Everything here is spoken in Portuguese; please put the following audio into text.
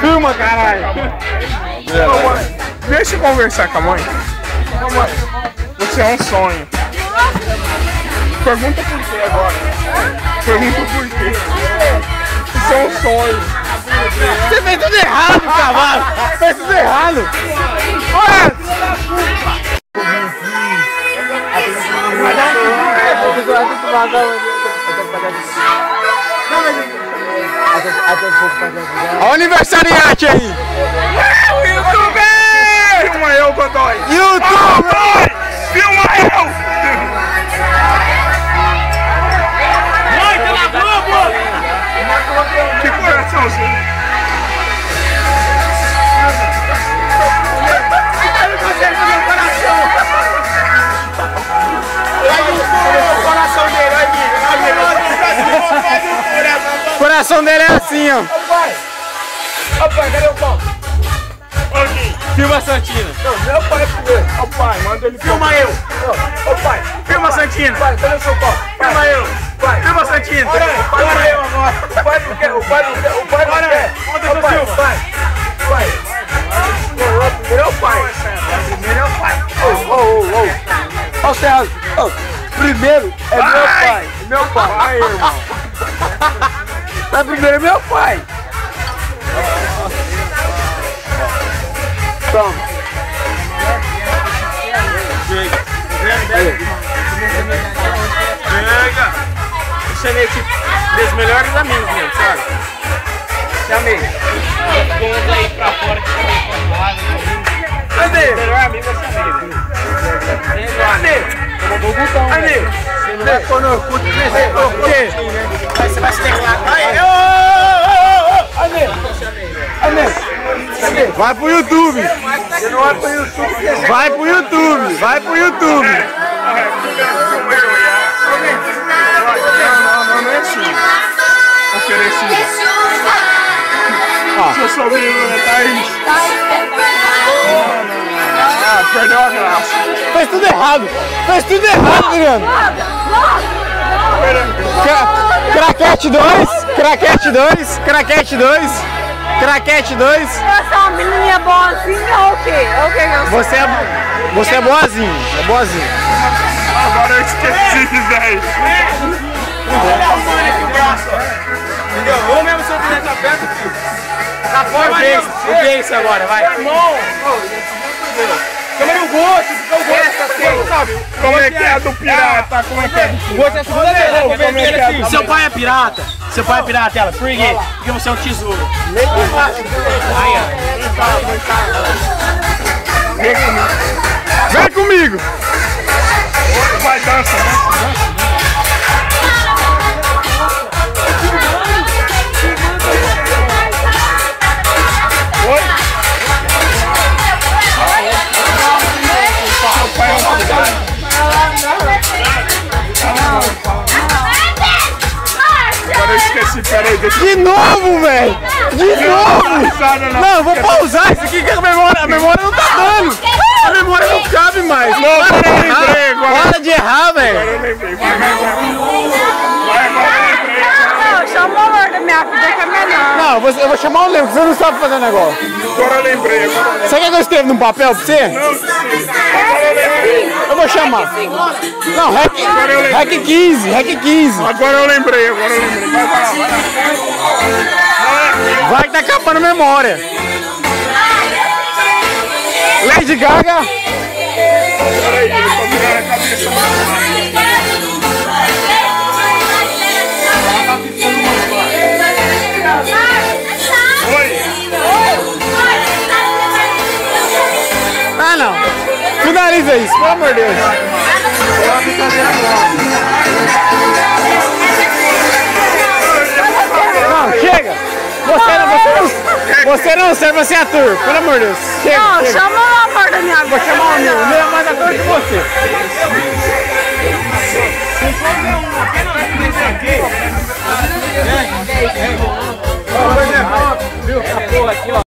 Filma, caralho. Deixa eu conversar com a mãe. Você é um sonho. Pergunta por quê agora. Pergunta por quê. Você é um sonho. Você fez tudo errado, cavalo. Fez tudo errado. Olha. Olha o aniversariante aí! YouTube! Filma eu, Godoy! YouTube! Filma eu! Mãe, tá na Globo! Que coraçãozinho! O coração dele é assim, ó. Ô pai, cadê o pau? Filma a Santina. Não, meu pai primeiro. Ó pai, manda ele Filma eu. Ô pai, Filma a Santina. pai, cadê o seu pau? Filma eu. Pai, Filma a Santina. olha eu agora. O pai não quer, o pai não quer, o pai não quer. Ô pai, pai. Primeiro é o pai. Primeiro é o pai. Ô, César. Primeiro é meu pai. Meu pai. Aí, irmão. Mas primeiro é meu pai. Toma. Chega. Eu chamei tipo dos melhores amigos mesmo, sabe? Chamei. Todos aí pra fora que chamei pra lá. Cadê? Melhor amigo eu chamei. Cadê? Cadê? Você não vai pôr no cu de presente. Por quê? Você vai se teclar. Vai pro YouTube. Você não vai pro YouTube. Vai pro YouTube. Vai pro YouTube. Não é assim. Oferecido. Seu sobrinho, né, Thaís? Ah, perdeu a graça. Fez tudo errado. Fez tudo errado, Adriano. Craquete 2. Craquete 2. Craquete 2. Craquete 2. Eu sou uma menininha boazinha ou o quê? O que eu sou? Você é boazinho. É boazinho. Agora eu esqueci, velho. Entendeu? Ou mesmo se eu tivesse aberto, Tá fora o Jace agora, vai. câmera no gosto, fica o gosto, sabe? Como é que é do pirata? Como é que é do pirata? Gosto é a segunda vez, Como é que é do Seu pai é pirata. Seu pai é pirata, ela. Por quê? Porque você é um tesouro. Vem comigo. Vai, dança, né? Oi? Seu pai é um pirata. Agora eu esqueci, peraí, deixa eu... De novo, velho. De novo. Não, eu vou pausar isso aqui que a memória não tá dando. A memória não cabe mais. Não, agora eu lembrei, agora. Para de errar, velho. Eu lembrei, vai, agora eu lembrei. Não, chama o amor da minha vida que é melhor. Não, eu vou chamar o Leo, porque você não sabe fazer o negócio. Agora eu lembrei, agora eu lembrei. Você quer que eu escreva num papel pra você? Não, sim. Agora eu lembrei. Eu vou chamar. Não, REC 15, REC 15. Agora eu lembrei, agora eu lembrei. Vai lá, vai lá. Vai que tá acabando a memória. Lady Gaga. Peraí, eu tô virando a cabeça. Oi. Ah, não. Finaliza isso, pelo amor de Deus. Não, chega. Você não serve a ser ator, pelo amor de Deus. Chega, Não, chega. chama o amor da minha vida. Vou chamar o meu. O meu é mais ator que você. Viu? A porra aqui, ó.